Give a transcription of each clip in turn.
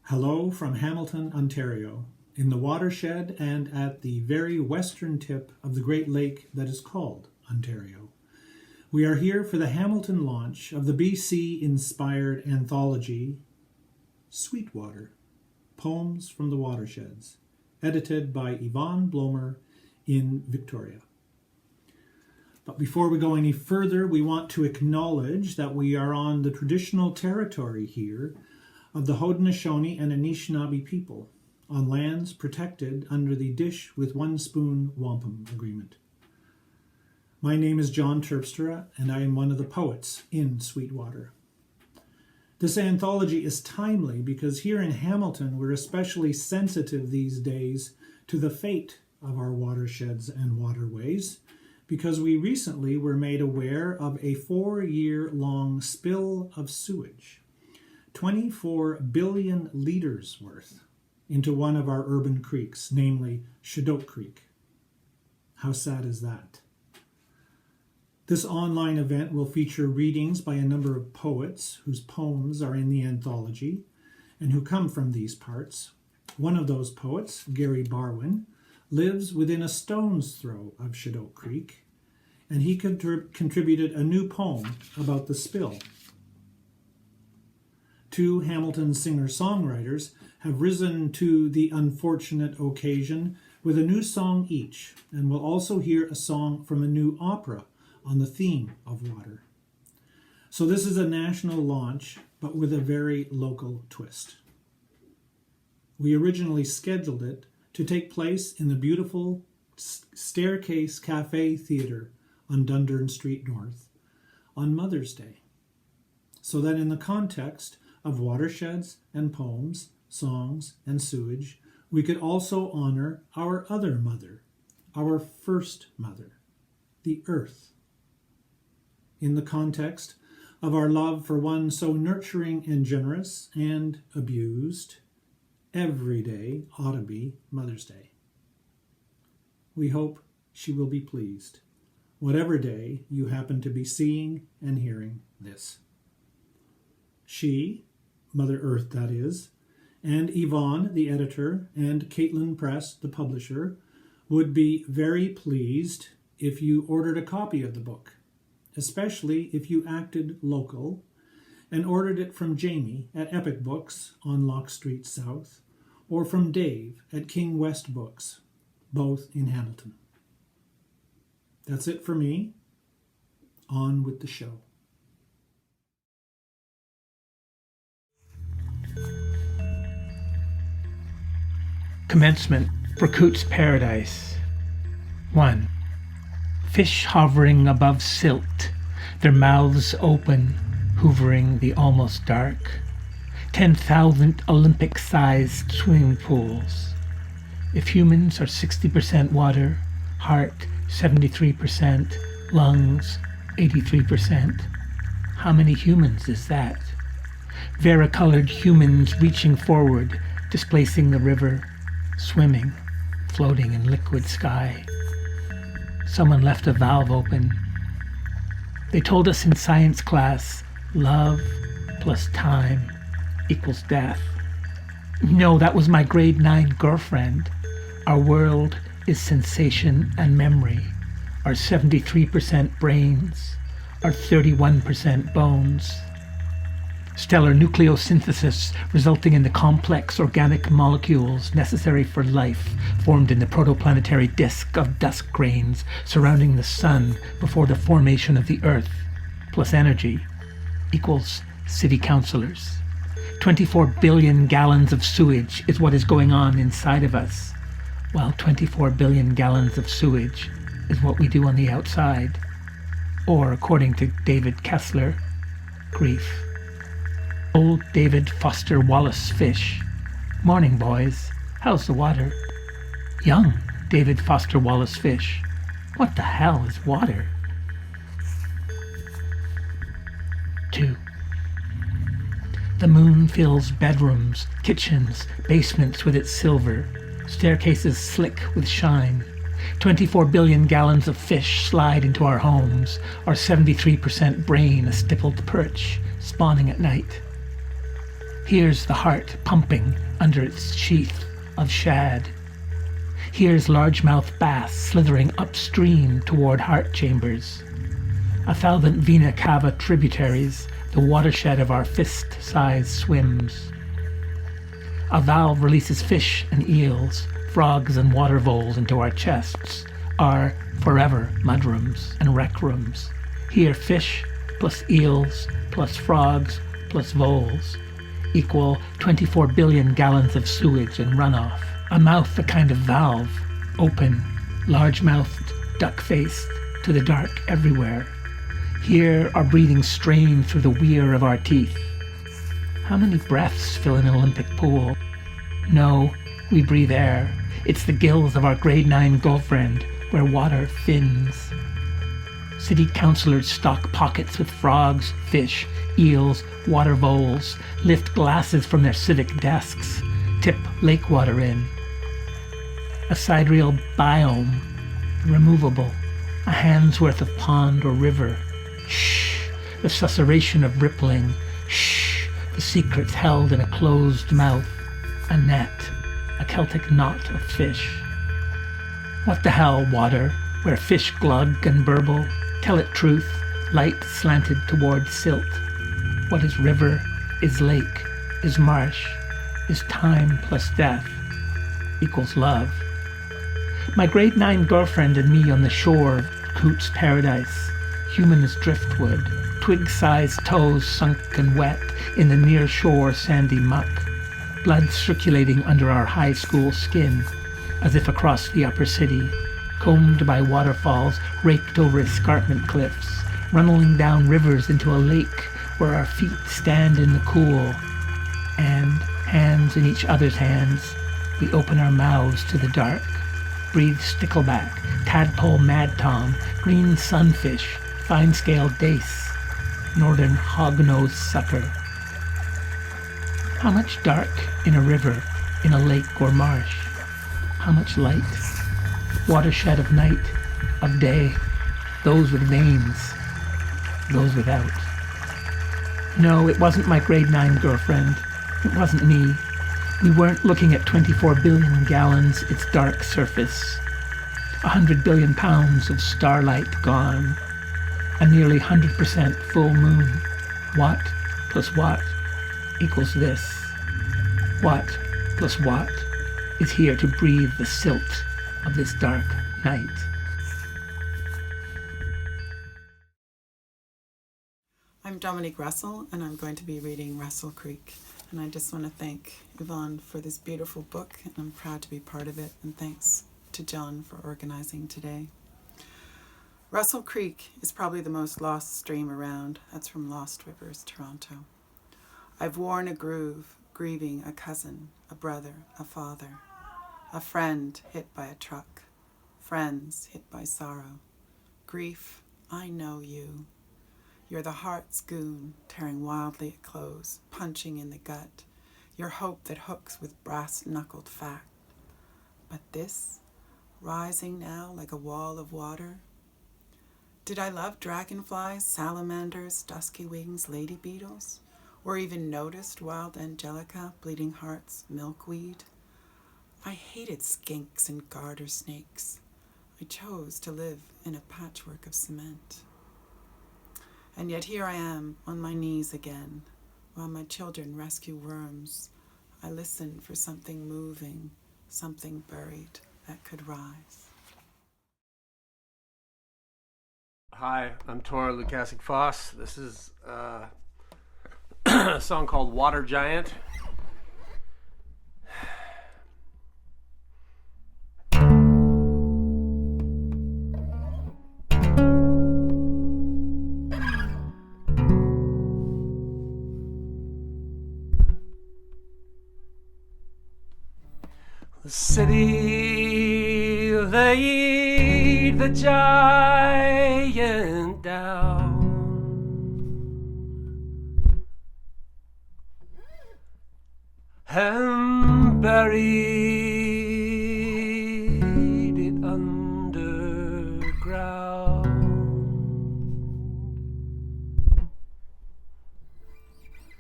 Hello from Hamilton, Ontario, in the watershed and at the very western tip of the great lake that is called Ontario. We are here for the Hamilton launch of the BC-inspired anthology, Sweetwater, Poems from the Watersheds, edited by Yvonne Blomer in Victoria. But before we go any further, we want to acknowledge that we are on the traditional territory here of the Haudenosaunee and Anishinaabe people, on lands protected under the Dish with One Spoon Wampum Agreement. My name is John Terpstra, and I am one of the poets in Sweetwater. This anthology is timely because here in Hamilton we're especially sensitive these days to the fate of our watersheds and waterways, because we recently were made aware of a 4-year-long spill of sewage, 24 billion litres worth, into one of our urban creeks, namely Shadok Creek. How sad is that? This online event will feature readings by a number of poets whose poems are in the anthology and who come from these parts. One of those poets, Gary Barwin, lives within a stone's throw of Shadok Creek, and he contributed a new poem about the spill. Two Hamilton singer-songwriters have risen to the unfortunate occasion with a new song each, and we'll also hear a song from a new opera on the theme of water. So this is a national launch, but with a very local twist. We originally scheduled it to take place in the beautiful Staircase Cafe Theatre on Dundurn Street North on Mother's Day, so that in the context of watersheds and poems, songs and sewage, we could also honor our other mother, our first mother, the earth, in the context of our love for one so nurturing and generous and abused. Every day ought to be Mother's Day. We hope she will be pleased, whatever day you happen to be seeing and hearing this. She, Mother Earth that is, and Yvonne, the editor, and Caitlin Press, the publisher, would be very pleased if you ordered a copy of the book, especially if you acted local and ordered it from Jamie at Epic Books on Lock Street South, or from Dave at King West Books, both in Hamilton. That's it for me. On with the show. Commencement for Cootes Paradise. 1. Fish hovering above silt, their mouths open, hoovering the almost dark. 10,000 Olympic-sized swimming pools. If humans are 60% water, heart 73%, lungs 83%, how many humans is that? Varicolored humans reaching forward, displacing the river, swimming, floating in liquid sky. Someone left a valve open. They told us in science class, love plus time equals death. No, that was my grade 9 girlfriend. Our world is sensation and memory. Our 73% brains, our 31% bones. Stellar nucleosynthesis resulting in the complex organic molecules necessary for life formed in the protoplanetary disk of dust grains surrounding the sun before the formation of the Earth, plus energy, equals city councillors. 24 billion gallons of sewage is what is going on inside of us, while 24 billion gallons of sewage is what we do on the outside, or according to David Kessler, grief. Old David Foster Wallace Fish. Morning, boys. How's the water? Young David Foster Wallace Fish. What the hell is water? 2. The moon fills bedrooms, kitchens, basements with its silver, staircases slick with shine. 24 billion gallons of fish slide into our homes, our 73% brain a stippled perch, spawning at night. Here's the heart pumping under its sheath of shad. Here's largemouth bass slithering upstream toward heart chambers. 1,000 vena cava tributaries, the watershed of our fist-sized swims. A valve releases fish and eels, frogs and water voles into our chests, our forever mudrooms and rec rooms. Here fish plus eels plus frogs plus voles equal 24 billion gallons of sewage and runoff. A mouth a kind of valve, open, large-mouthed, duck-faced, to the dark everywhere. Here our breathing strained through the weir of our teeth. How many breaths fill an Olympic pool? No, we breathe air. It's the gills of our grade 9 girlfriend, where water thins. City councillors stock pockets with frogs, fish, eels, water voles, lift glasses from their civic desks, tip lake water in. A sidereal biome, removable, a hand's worth of pond or river. Shh, the susurration of rippling. Shh, the secrets held in a closed mouth. A net, a Celtic knot of fish. What the hell, water, where fish glug and burble? Tell it truth, light slanted toward silt. What is river, is lake, is marsh, is time plus death, equals love. My grade 9 girlfriend and me on the shore of Cootes paradise, human as driftwood, twig-sized toes sunk and wet in the near-shore sandy muck, blood circulating under our high school skin, as if across the upper city, combed by waterfalls raked over escarpment cliffs, runneling down rivers into a lake where our feet stand in the cool, and, hands in each other's hands, we open our mouths to the dark, breathe stickleback, tadpole mad tom, green sunfish, fine-scale dace, northern hognose sucker. How much dark in a river, in a lake or marsh? How much light? Watershed of night, of day, those with veins, those without. No, it wasn't my grade 9 girlfriend. It wasn't me. We weren't looking at 24 billion gallons, its dark surface. 100 billion pounds of starlight gone. A nearly 100% full moon. What plus what equals this? What plus what is here to breathe the silt of this dark night? I'm Dominique Russell, and I'm going to be reading Russell Creek. And I just want to thank Yvonne for this beautiful book, and I'm proud to be part of it. And thanks to John for organizing today. Russell Creek is probably the most lost stream around. That's from Lost Rivers, Toronto. I've worn a groove, grieving a cousin, a brother, a father, a friend hit by a truck, friends hit by sorrow. Grief, I know you. You're the heart's goon, tearing wildly at clothes, punching in the gut. Your hope that hooks with brass-knuckled fact. But this, rising now like a wall of water. Did I love dragonflies, salamanders, dusky wings, lady beetles? Or even noticed wild angelica, bleeding hearts, milkweed? I hated skinks and garter snakes. I chose to live in a patchwork of cement. And yet here I am, on my knees again, while my children rescue worms. I listen for something moving, something buried that could rise. Hi, I'm Lukasik-Foss. This is a song called Water Giant. The city, they eat the giant down. And buried it underground.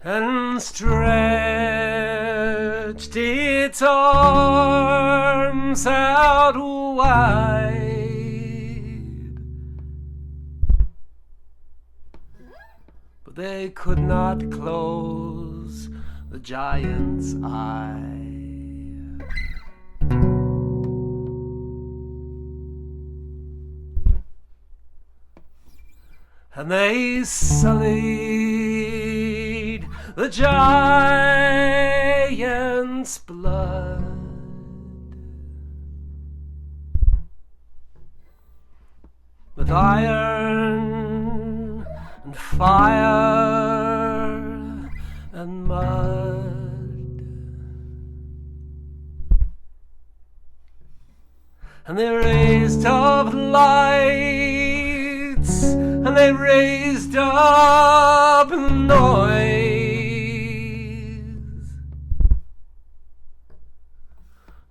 and stretched its arms out wide, but they could not close the giant's eye. And they sullied the giant's blood with iron and fire and mud. And they raised up lights, and they raised up noise,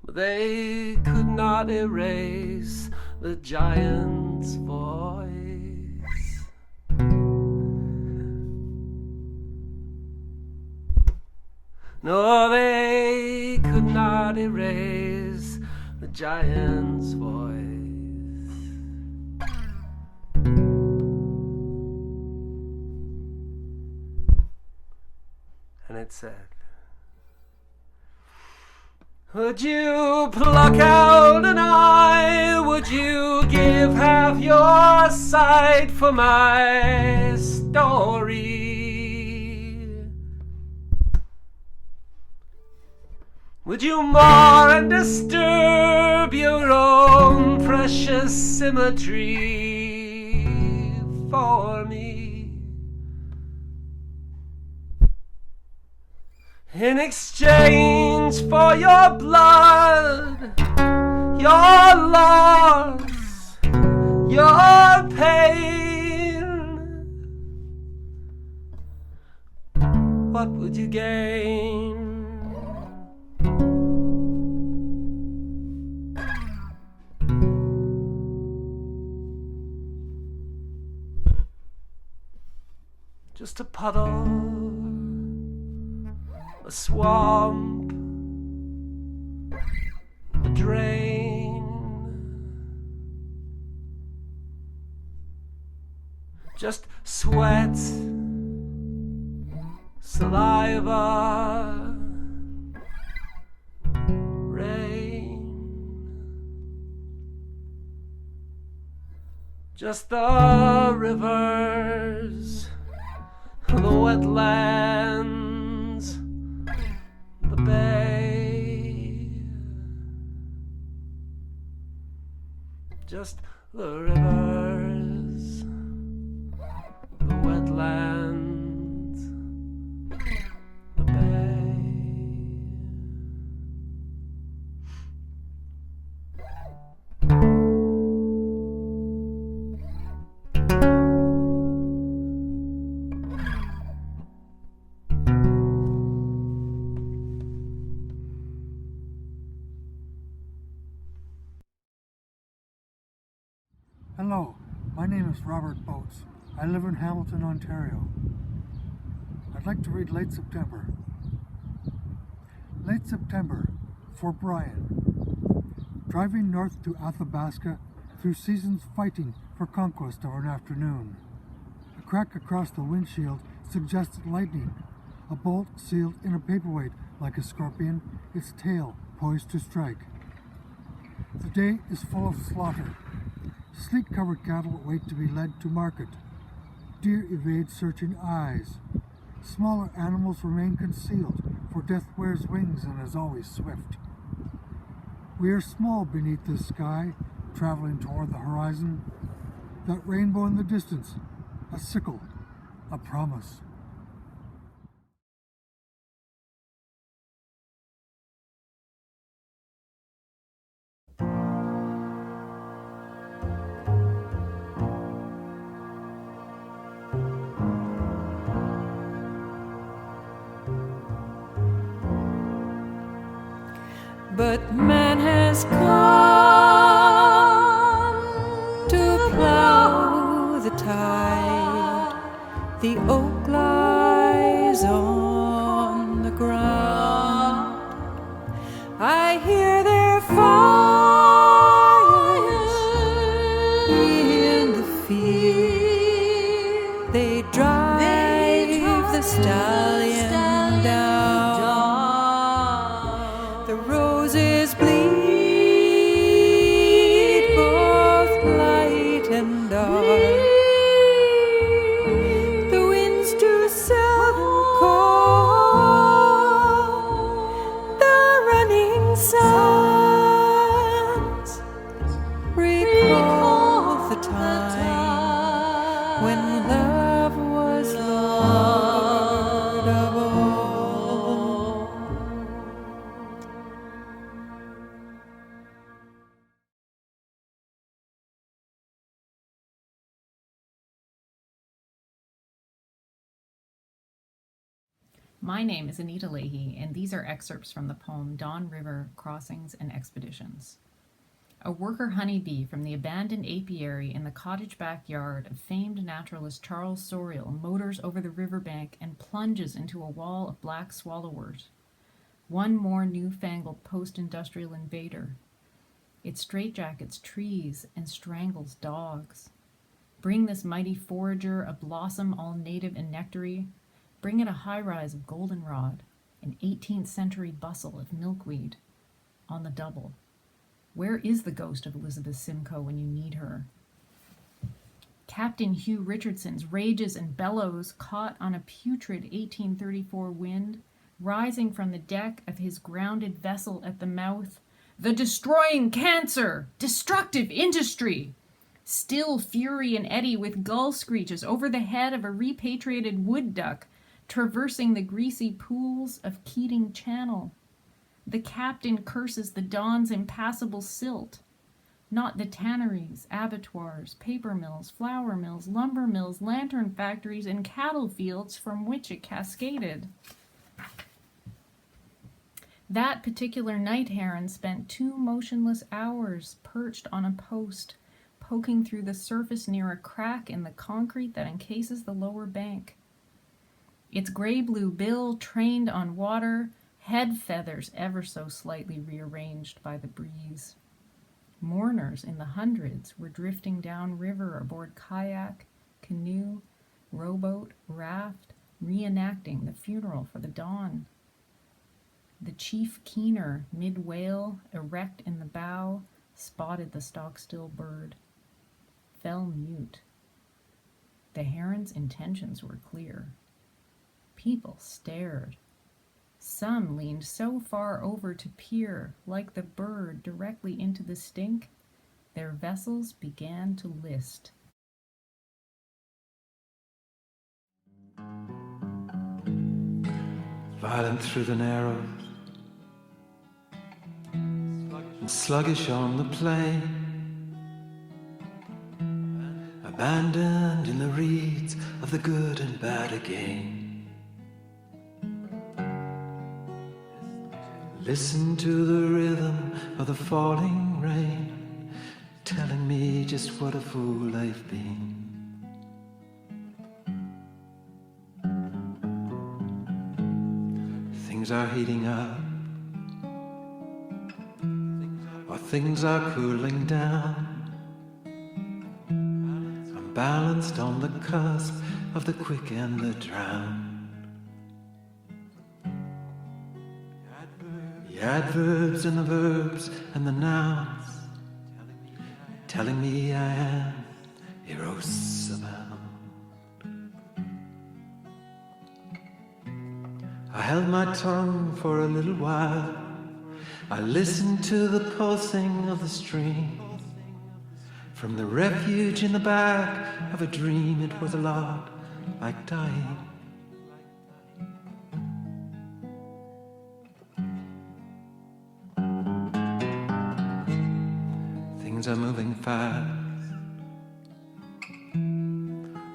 but they could not erase the giant's voice. No, they could not erase the giant's voice. And it said, would you pluck out an eye? Would you give half your sight for my story? Would you mar and disturb your own precious symmetry for me? In exchange for your blood, your loss, your pain, what would you gain? Just a puddle, a swamp, a drain, just sweat, saliva, rain, just the rivers, the wetlands, the bay, just the rivers, the wetlands, the bay. Hello, my name is Robert Boats. I live in Hamilton, Ontario. I'd like to read Late September. Late September for Brian. Driving north to Athabasca through seasons fighting for conquest of an afternoon. A crack across the windshield suggested lightning. A bolt sealed in a paperweight like a scorpion, its tail poised to strike. The day is full of slaughter. Sleet-covered cattle wait to be led to market. Deer evade searching eyes. Smaller animals remain concealed, for death wears wings and is always swift. We are small beneath this sky, traveling toward the horizon. That rainbow in the distance, a sickle, a promise. But man has come to plow the tide. The oak lies on They drive the stallion down. The roses bleed both light and dark. The winds do seldom call. The running sands recall the time when love was Lord of all. My name is Anita Lahey, and these are excerpts from the poem Don River Crossings and Expeditions. A worker honeybee from the abandoned apiary in the cottage backyard of famed naturalist Charles Soriel motors over the riverbank and plunges into a wall of black swallowwort. One more newfangled post-industrial invader. It straitjackets trees and strangles dogs. Bring this mighty forager a blossom all native and nectary. Bring it a high-rise of goldenrod, an 18th century bustle of milkweed. On the double. Where is the ghost of Elizabeth Simcoe when you need her? Captain Hugh Richardson's rages and bellows caught on a putrid 1834 wind, rising from the deck of his grounded vessel at the mouth. The destroying cancer! Destructive industry! Still fury and eddy with gull screeches over the head of a repatriated wood duck, traversing the greasy pools of Keating Channel. The captain curses the Don's impassable silt. Not the tanneries, abattoirs, paper mills, flour mills, lumber mills, lantern factories, and cattle fields from which it cascaded. That particular night heron spent 2 motionless hours perched on a post, poking through the surface near a crack in the concrete that encases the lower bank. Its gray-blue bill trained on water, head feathers ever so slightly rearranged by the breeze. Mourners in the hundreds were drifting down river aboard kayak, canoe, rowboat, raft, reenacting the funeral for the Don. The chief keener, mid-whale, erect in the bow, spotted the stock-still bird. Fell mute. The heron's intentions were clear. People stared. Some leaned so far over to peer, like the bird, directly into the stink, their vessels began to list. Violent through the narrows and sluggish on the plain, abandoned in the reeds of the good and bad again. Listen to the rhythm of the falling rain, telling me just what a fool I've been. Things are heating up, or things are cooling down. I'm balanced on the cusp of the quick and the drowned. The adverbs and the verbs and the nouns telling me I am eros abound. I held my tongue for a little while. I listened to the pulsing of the stream. From the refuge in the back of a dream, it was a lot like dying. Things are moving fast,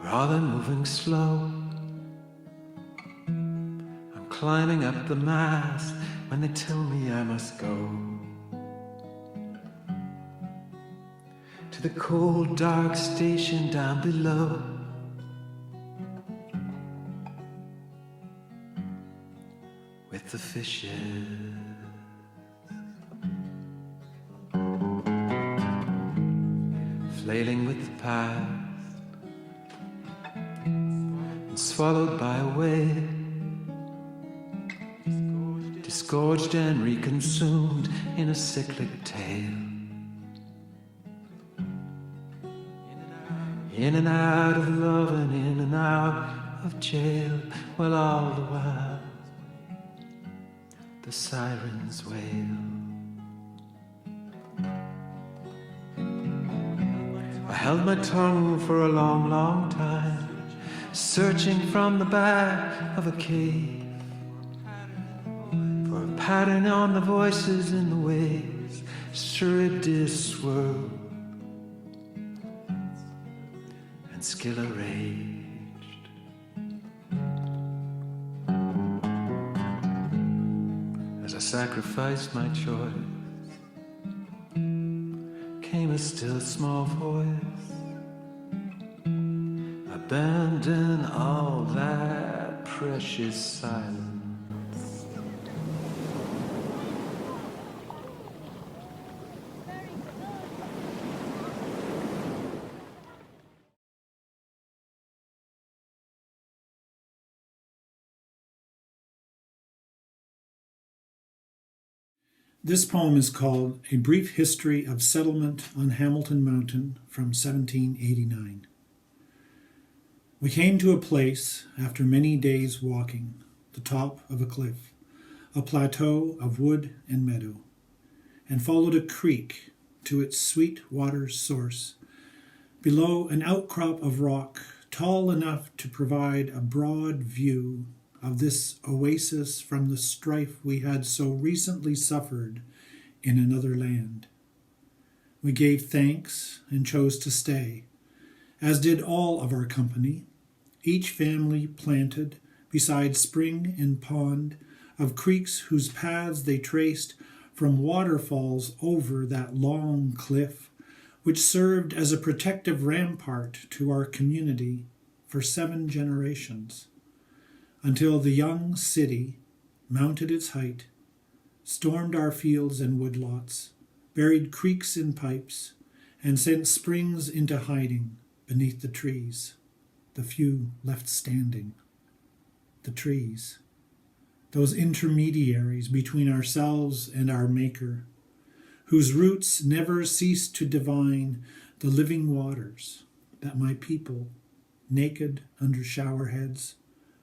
or are they moving slow? I'm climbing up the mast when they tell me I must go to the cold dark station down below. With the fishes. Flailing with the past, swallowed by a wave, disgorged and reconsumed in a cyclic tale. In and out of love and in and out of jail, while all the while the sirens wail. I held my tongue for a long, long time, searching from the back of a cave for a pattern on the voices in the waves, Charybdis swirled and Scylla raged. As I sacrificed my choice, came a still small voice. Abandon all that precious silence. This poem is called A Brief History of Settlement on Hamilton Mountain from 1789. We came to a place after many days walking, the top of a cliff, a plateau of wood and meadow, and followed a creek to its sweet water source. Below, an outcrop of rock tall enough to provide a broad view of this oasis from the strife we had so recently suffered in another land. We gave thanks and chose to stay, as did all of our company, each family planted beside spring and pond of creeks whose paths they traced from waterfalls over that long cliff, which served as a protective rampart to our community for 7 generations, until the young city mounted its height, stormed our fields and woodlots, buried creeks in pipes, and sent springs into hiding beneath the trees, the few left standing. The trees, those intermediaries between ourselves and our Maker, whose roots never ceased to divine the living waters that my people, naked under shower heads,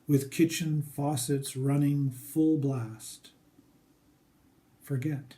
with kitchen faucets running full blast, forget.